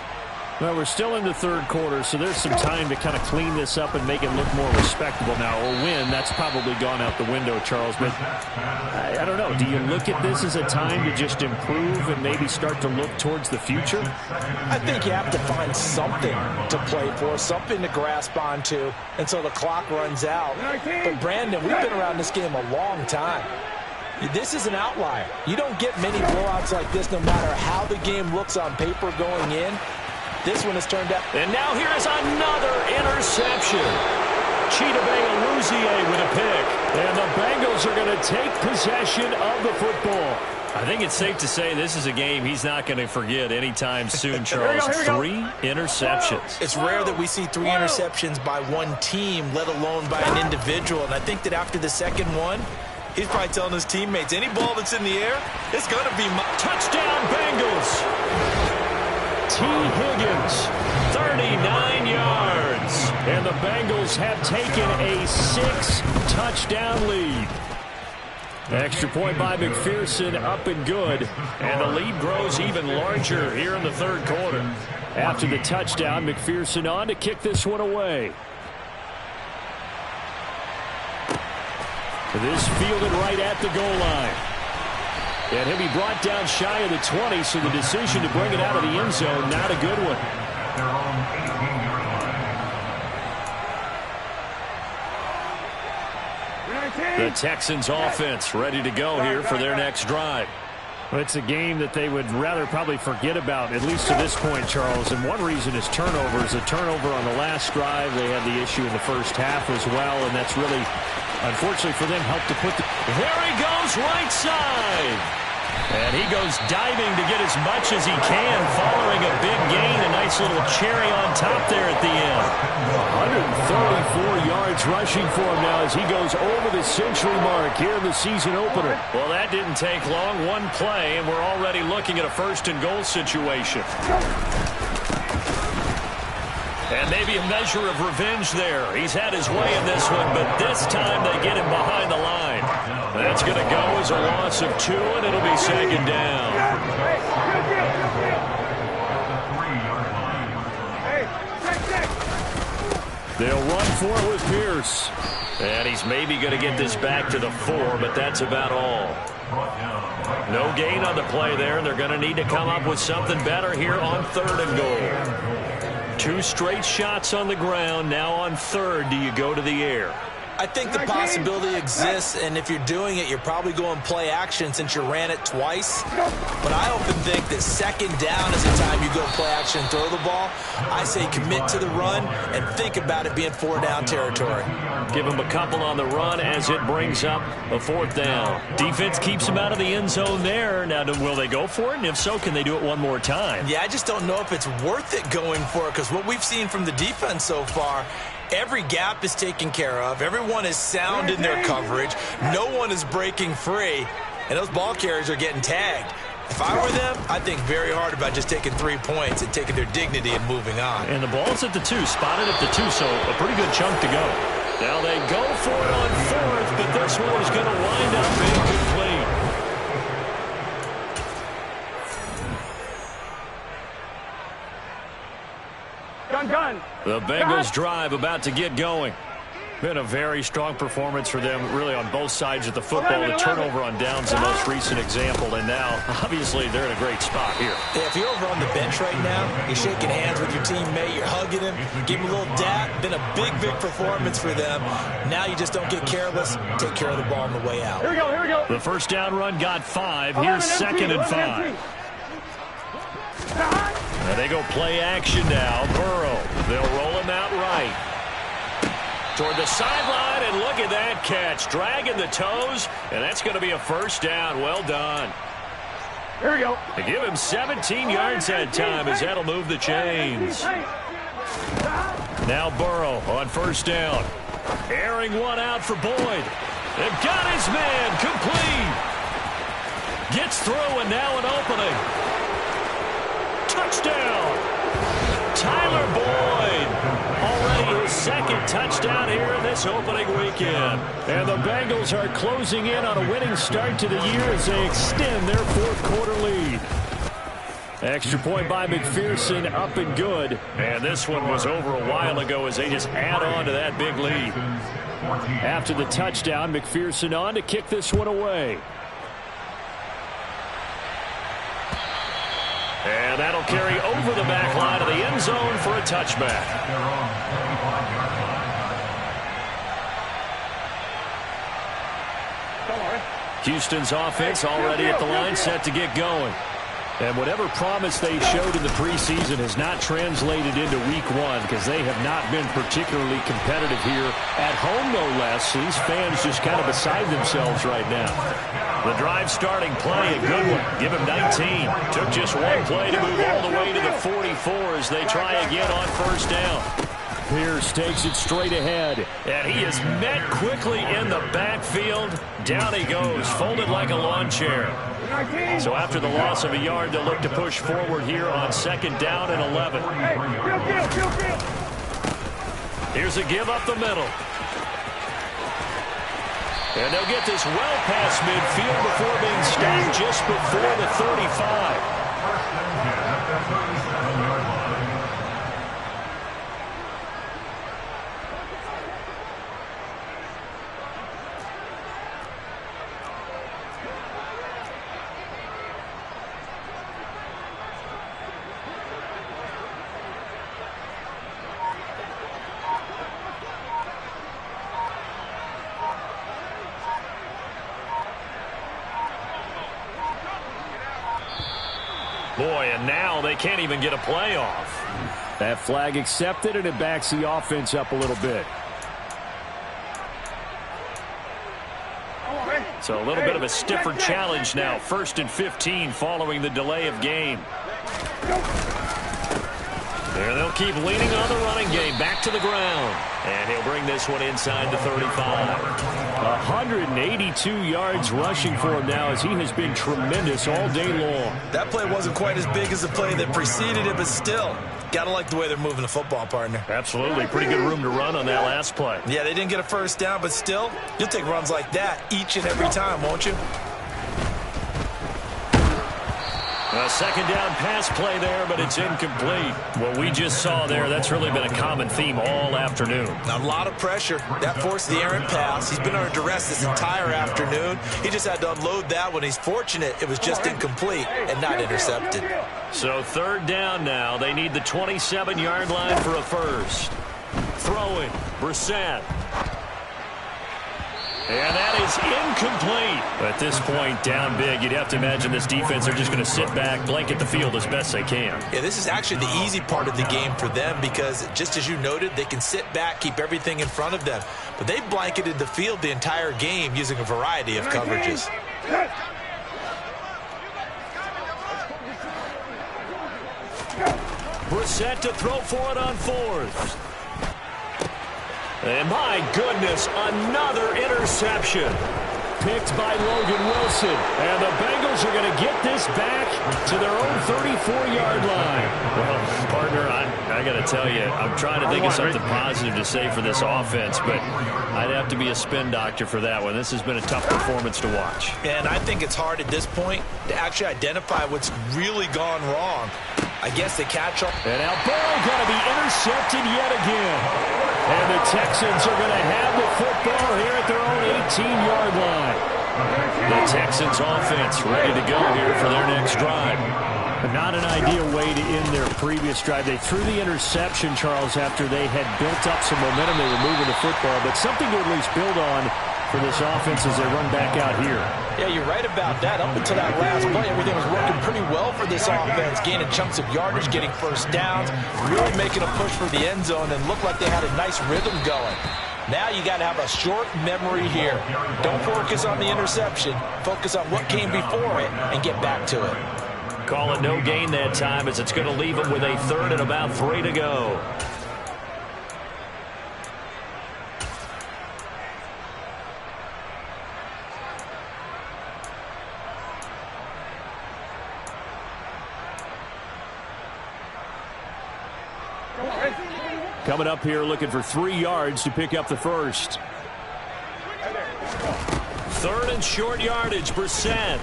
Speaker 4: Well, we're still in the third quarter, so there's some time to kind of clean this up and make it look more respectable now. Or win, that's probably gone out the window, Charles. But I don't know. Do you look at this as a time to just improve and maybe start to look towards the future?
Speaker 5: I think you have to find something to play for, something to grasp onto until the clock runs out. But, Brandon, we've been around this game a long time. This is an outlier. You don't get many blowouts like this no matter how the game looks on paper going in. This one has turned out.
Speaker 4: And now here is another interception. Chidobe with a pick. And the Bengals are going to take possession of the football. I think it's safe to say this is a game he's not going to forget anytime soon, Charles. 3 interceptions.
Speaker 5: It's rare that we see 3 interceptions by one team, let alone by an individual. And I think that after the second one, he's probably telling his teammates, any ball that's in the air, it's going to be my touchdown, Bengals.
Speaker 4: T. Higgins, 39 yards. And the Bengals have taken a 6-touchdown lead. Extra point by McPherson, up and good. And the lead grows even larger here in the third quarter. After the touchdown, McPherson on to kick this one away. This fielded right at the goal line. And he'll be brought down shy of the 20, so the decision to bring it out of the end zone, not a good one. The Texans offense ready to go here for their next drive. Well, it's a game that they would rather probably forget about, at least to this point, Charles. And one reason is turnovers. A turnover on the last drive. They had the issue in the first half as well, and that's really, unfortunately for them, helped to put the... There he goes, right side. And he goes diving to get as much as he can, following a big gain. A nice little cherry on top there at the end. 134 yards rushing for him now as he goes over the century mark here in the season opener. Well, that didn't take long. One play, and we're already looking at a first-and-goal situation. And maybe a measure of revenge there. He's had his way in this one, but this time they get him behind the line. That's going to go as a loss of 2, and it'll be second down. They'll run for it with Pierce. And he's maybe going to get this back to the 4, but that's about all. No gain on the play there. They're going to need to come up with something better here on 3rd and goal. 2 straight shots on the ground. Now on 3rd, do you go to the air?
Speaker 5: I think the possibility exists, and if you're doing it, you're probably going play action since you ran it twice. But I often think that 2nd down is the time you go play action and throw the ball. I say commit to the run and think about it being 4-down territory.
Speaker 4: Give them a couple on the run as it brings up a 4th down. Defense keeps them out of the end zone there. Now, will they go for it? And if so, can they do it one more time?
Speaker 5: Yeah, I just don't know if it's worth it going for it, because what we've seen from the defense so far, every gap is taken care of. Everyone is sound in their coverage. No one is breaking free. And those ball carriers are getting tagged. If I were them, I'd think very hard about just taking 3 points and taking their dignity and moving on.
Speaker 4: And the ball's at the 2, spotted at the 2, so a pretty good chunk to go. Now they go for it on 4th, but this one is going to wind up incomplete.
Speaker 6: Gun.
Speaker 4: The Bengals drive about to get going. Been a very strong performance for them, really, on both sides of the football. The turnover on downs, the most recent example, and now, obviously, they're in a great spot here.
Speaker 5: Yeah, if you're over on the bench right now, you're shaking hands with your teammate, you're hugging him, give him a little dap. Been a big performance for them. Now you just don't get careless. Take care of the ball on the way out.
Speaker 6: Here we go.
Speaker 4: The first down run got 5. Here's 2nd and 5. And they go play action now. Burrow. They'll roll him out right. Toward the sideline, and look at that catch. Dragging the toes, and that's going to be a 1st down. Well done.
Speaker 6: Here we go.
Speaker 4: They give him 17 yards that time, as that'll move the chains. Now Burrow on 1st down. Airing one out for Boyd. They've got his man complete. Gets through, and now an opening. Touchdown. Tyler Boyd. Already his 2nd touchdown here in this opening weekend. And the Bengals are closing in on a winning start to the year as they extend their 4th quarter lead. Extra point by McPherson, up and good. And this one was over a while ago as they just add on to that big lead. After the touchdown, McPherson on to kick this one away. And that'll carry over the back line of the end zone for a touchback. Houston's offense already at the line, set to get going. And whatever promise they showed in the preseason has not translated into week 1 because they have not been particularly competitive here at home, no less. So these fans just kind of beside themselves right now. The drive starting play, a good one. Give him 19. Took just one play to move all the way to the 44 as they try again on 1st down. Pierce takes it straight ahead, and he is met quickly in the backfield. Down he goes, folded like a lawn chair. So after the loss of a yard, they'll look to push forward here on 2nd down and 11. Here's a give up the middle. And they'll get this well past midfield before being stopped just before the 35. Boy, and now they can't even get a play off. That flag accepted, and it backs the offense up a little bit. So a little bit of a stiffer challenge now. 1st and 15 following the delay of game. There they'll keep leaning on the running game. Back to the ground. And he'll bring this one inside the 35. 182 yards rushing for him now as he has been tremendous all day long.
Speaker 5: That play wasn't quite as big as the play that preceded it, but still, gotta like the way they're moving the football, partner.
Speaker 4: Absolutely. Pretty good room to run on that last play.
Speaker 5: Yeah, they didn't get a 1st down, but still, you'll take runs like that each and every time, won't you?
Speaker 4: A second down pass play there, but it's incomplete. What we just saw there, that's really been a common theme all afternoon.
Speaker 5: A lot of pressure. That forced the errant pass. He's been under duress this entire afternoon. He just had to unload that one. He's fortunate it was just incomplete and not intercepted.
Speaker 4: So third down now. They need the 27-yard line for a first. Throwing, Brissett. And that is incomplete. At this point, down big, you'd have to imagine this defense are just going to sit back, blanket the field as best they can.
Speaker 5: Yeah, this is actually the easy part of the game for them because, just as you noted, they can sit back, keep everything in front of them. But they blanketed the field the entire game using a variety of coverages.
Speaker 4: Brissett to throw for it on fourth. And my goodness, another interception. Picked by Logan Wilson. And the Bengals are going to get this back to their own 34-yard line. Well, partner, I got to tell you, I'm trying to think of something positive to say for this offense, but I'd have to be a spin doctor for that one. This has been a tough performance to watch.
Speaker 5: And I think it's hard at this point to actually identify what's really gone wrong. I guess the catch-up.
Speaker 4: And now Burrow going to be intercepted yet again. And the Texans are going to have the football here at their own 18-yard line. The Texans offense ready to go here for their next drive. But not an ideal way to end their previous drive. They threw the interception, Charles, after they had built up some momentum. They were moving the football, but something to at least build on for this offense as they run back out here.
Speaker 5: Yeah, you're right about that. Up until that last play, everything was working pretty well for this offense, gaining chunks of yardage, getting first downs, really making a push for the end zone, and looked like they had a nice rhythm going. Now you got to have a short memory here. Don't focus on the interception. Focus on what came before it and get back to it.
Speaker 4: Call it no gain that time as it's going to leave them with a third and about 3 to go. Coming up here looking for 3 yards to pick up the first. Third and short yardage, Brissett.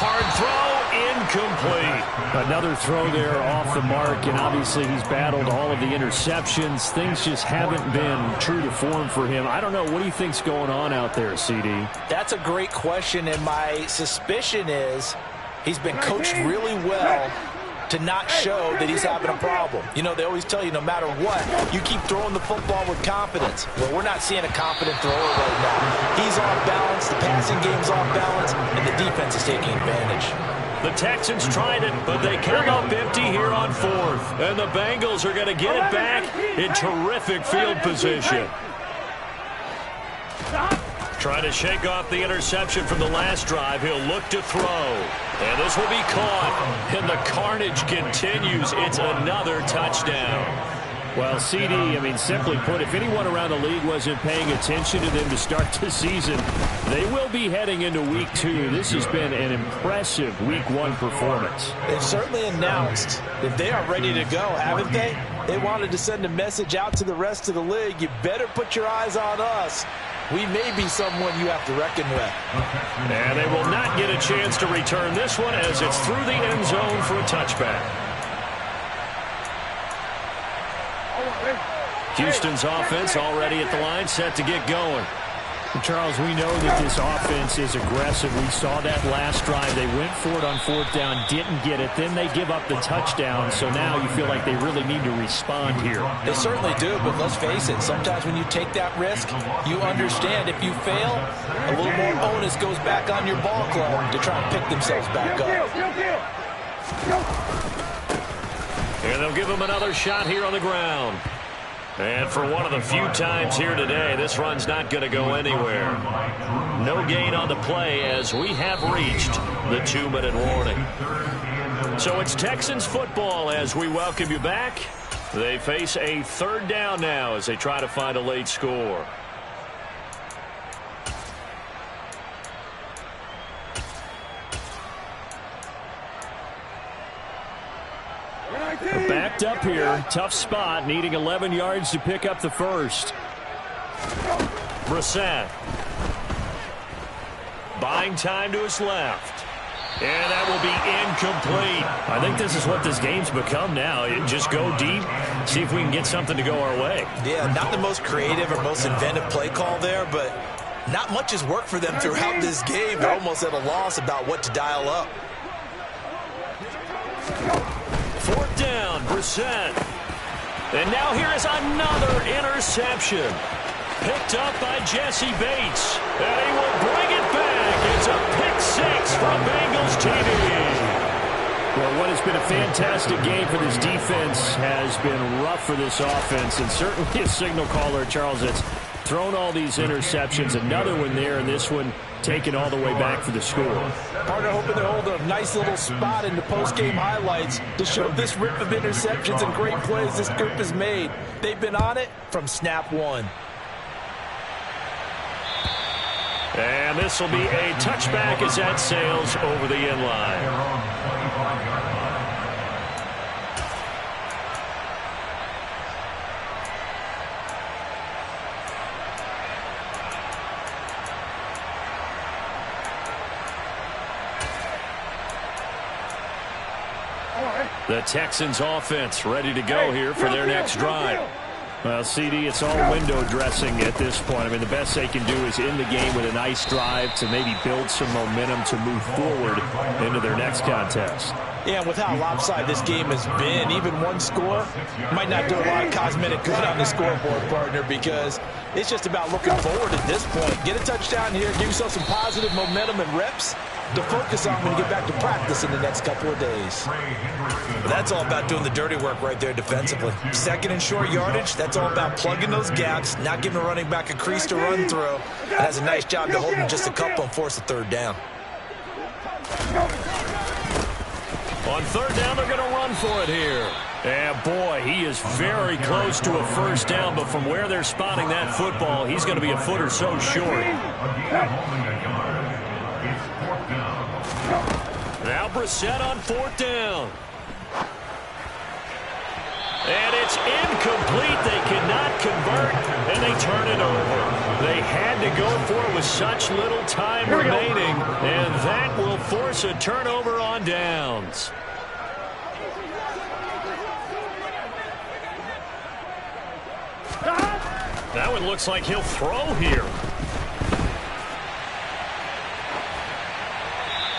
Speaker 4: Hard throw, incomplete. Another throw there off the mark, and obviously he's battled all of the interceptions. Things just haven't been true to form for him. I don't know. What do you think's going on out there, CD?
Speaker 5: That's a great question, and my suspicion is he's been coached really well to not show that he's having a problem. You know, they always tell you no matter what, you keep throwing the football with confidence. Well, we're not seeing a confident thrower right now. He's off balance, the passing game's off balance, and the defense is taking advantage.
Speaker 4: The Texans tried it, but they come up empty here on fourth. And the Bengals are going to get it back in terrific field position. Trying to shake off the interception from the last drive. He'll look to throw. And this will be caught. And the carnage continues. It's another touchdown. Well, CD, I mean, simply put, if anyone around the league wasn't paying attention to them to start the season, they will be heading into Week 2. This has been an impressive Week 1 performance.
Speaker 5: They've certainly announced that they are ready to go, haven't they? They wanted to send a message out to the rest of the league. You better put your eyes on us. We may be someone you have to reckon with.
Speaker 4: And they will not get a chance to return this one as it's through the end zone for a touchback. Houston's offense already at the line, set to get going.
Speaker 7: Charles, we know that this offense is aggressive. We saw that last drive. They went for it on fourth down, didn't get it. Then they give up the touchdown. So now you feel like they really need to respond here.
Speaker 5: They certainly do, but let's face it. Sometimes when you take that risk, you understand if you fail, a little more onus goes back on your ball club to try and pick themselves back up.
Speaker 4: And they'll give them another shot here on the ground. And for one of the few times here today, this run's not going to go anywhere. No gain on the play as we have reached the 2-minute warning. So it's Texans football as we welcome you back. They face a third down now as they try to find a late score.
Speaker 7: Backed up here, tough spot, needing 11 yards to pick up the first.
Speaker 4: Brissett. Buying time to his left. And that will be incomplete. I think this is what this game's become now. Just go deep, see if we can get something to go our way.
Speaker 5: Yeah, not the most creative or most inventive play call there, but not much has worked for them throughout this game. They're almost at a loss about what to dial up.
Speaker 4: 4th down, Brissett. And now here is another interception. Picked up by Jesse Bates. And he will bring it back. It's a pick 6 from Bengals TV. Well, what has been a fantastic game for this defense has been rough for this offense. And certainly a signal caller, Charles, that's thrown all these interceptions. Another one there, and this one taken all the way back for the score.
Speaker 5: Partner hoping to hold a nice little spot in the post-game highlights to show this rip of interceptions and great plays this group has made. They've been on it from snap one.
Speaker 4: And this will be a touchback as that sails over the end line. The Texans offense ready to go here for their next drive. Well, CD, it's all window dressing at this point. I mean, the best they can do is in the game with a nice drive to maybe build some momentum to move forward into their next contest.
Speaker 5: Yeah, with how lopsided this game has been, even one score might not do a lot of cosmetic good on the scoreboard, partner, because it's just about looking forward at this point. Get a touchdown here, give yourself some positive momentum and reps to focus on when you get back to practice in the next couple of days. That's all about doing the dirty work right there defensively. 2nd and short yardage, that's all about plugging those gaps, not giving a running back a crease to run through. It has a nice job to hold him just a couple and force a 3rd down.
Speaker 4: On 3rd down, they're going to run for it here. And boy, he is very close to a 1st down, but from where they're spotting that football, he's going to be a foot or so short. Now Brissett on 4th down. And it's incomplete. They cannot convert, and they turn it over. They had to go for it with such little time remaining, and that will force a turnover on downs. That one looks like he'll throw here.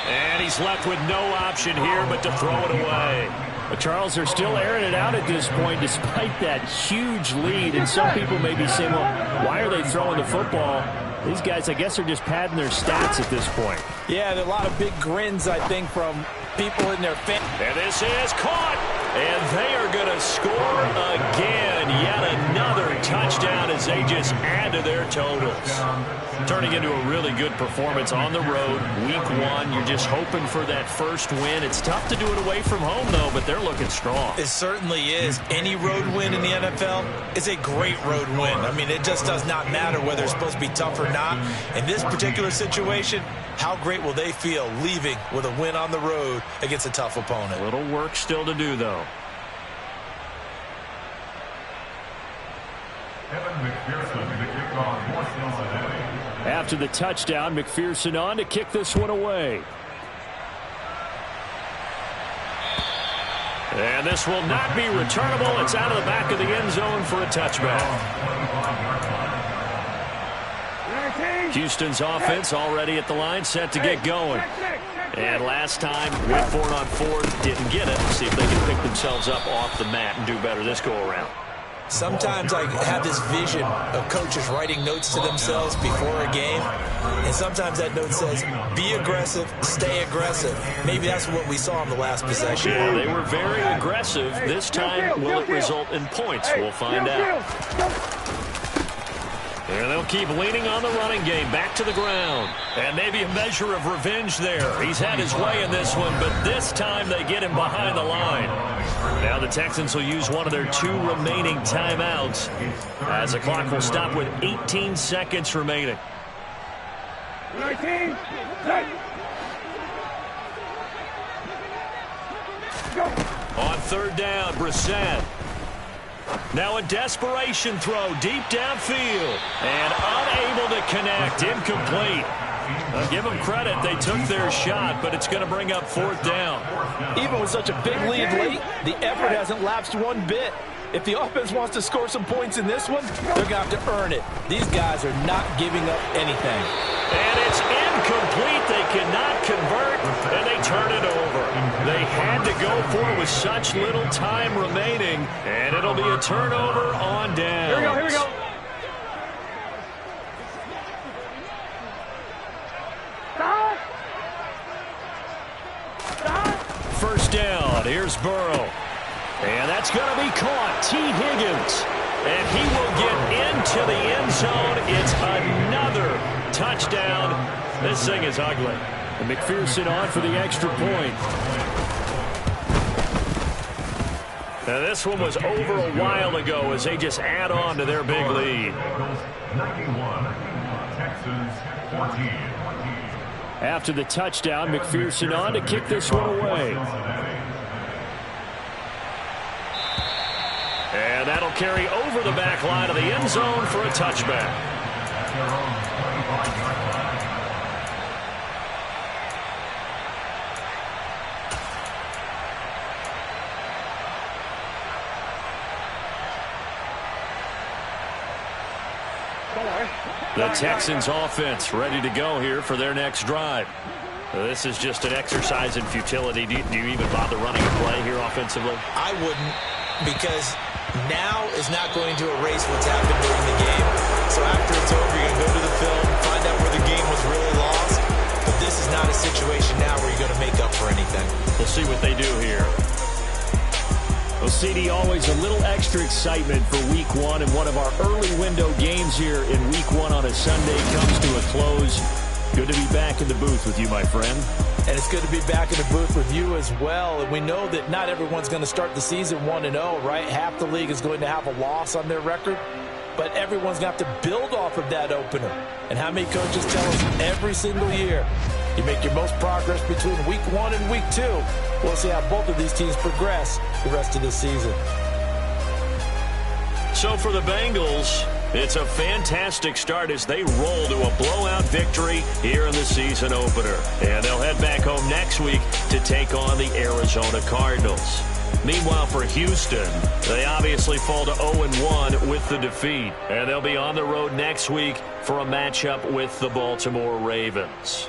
Speaker 4: And he's left with no option here but to throw it away. But Charles, they're still airing it out at this point despite that huge lead. And some people may be saying, well, why are they throwing the football? These guys, I guess, are just padding their stats at this point.
Speaker 5: Yeah, there are a lot of big grins, I think, from people in their fans.
Speaker 4: And this is caught. And they are going to score again. Yet another touchdown as they just add to their totals. Turning into a really good performance on the road. Week 1, you're just hoping for that first win. It's tough to do it away from home, though, but they're looking strong.
Speaker 5: It certainly is. Any road win in the NFL is a great road win. I mean, it just does not matter whether it's supposed to be tough or not. In this particular situation, how great will they feel leaving with a win on the road against a tough opponent?
Speaker 4: A little work still to do, though. After the touchdown, McPherson on to kick this one away. And this will not be returnable. It's out of the back of the end zone for a touchback. Houston's offense already at the line, set to get going. And last time, went for it on 4th, didn't get it. See if they can pick themselves up off the mat and do better this go-around.
Speaker 5: Sometimes I have this vision of coaches writing notes to themselves before a game, and sometimes that note says, be aggressive, stay aggressive. Maybe that's what we saw in the last possession.
Speaker 4: Yeah, they were very aggressive. This time, will it result in points? We'll find out. And they'll keep leaning on the running game, back to the ground. And maybe a measure of revenge there. He's had his way in this one, but this time they get him behind the line. Now the Texans will use one of their 2 remaining timeouts as the clock will stop with 18 seconds remaining.
Speaker 6: 19,
Speaker 4: On 3rd down, Brissett. Now a desperation throw deep downfield. And unable to connect. Incomplete. I'll give them credit. They took their shot, but it's going to bring up 4th down.
Speaker 5: Even with such a big lead late, the effort hasn't lapsed one bit. If the offense wants to score some points in this one, they're going to have to earn it. These guys are not giving up anything.
Speaker 4: And it's incomplete. They cannot convert, and they turn it over. They had to go for it with such little time remaining, and it'll be a turnover on down.
Speaker 6: Here we go, here we go.
Speaker 4: First down, here's Burrow. And that's going to be caught. T. Higgins. And he will get into the end zone. It's another touchdown. This thing is ugly.
Speaker 7: And McPherson on for the extra point.
Speaker 4: Now this one was over a while ago as they just add on to their big lead.
Speaker 8: 91, Texans 14.
Speaker 7: After the touchdown, McPherson on to kick this one away.
Speaker 4: And that'll carry over the back line of the end zone for a touchback. The Texans offense ready to go here for their next drive. This is just an exercise in futility. Do you even bother running a play here offensively?
Speaker 5: I wouldn't, because now is not going to erase what's happened during the game. So after it's over, you're going to go to the film, find out where the game was really lost. But this is not a situation now where you're going to make up for anything.
Speaker 4: We'll see what they do here.
Speaker 7: Well, CD, always a little extra excitement for Week 1, and one of our early window games here in Week 1 on a Sunday comes to a close. Good to be back in the booth with you, my friend.
Speaker 5: And it's good to be back in the booth with you as well. And we know that not everyone's going to start the season 1-0, right? Half the league is going to have a loss on their record. But everyone's going to have to build off of that opener. And how many coaches tell us every single year, you make your most progress between Week 1 and Week 2. We'll see how both of these teams progress the rest of the season.
Speaker 4: So for the Bengals, it's a fantastic start as they roll to a blowout victory here in the season opener. And they'll head back home next week to take on the Arizona Cardinals. Meanwhile, for Houston, they obviously fall to 0-1 with the defeat. And they'll be on the road next week for a matchup with the Baltimore Ravens.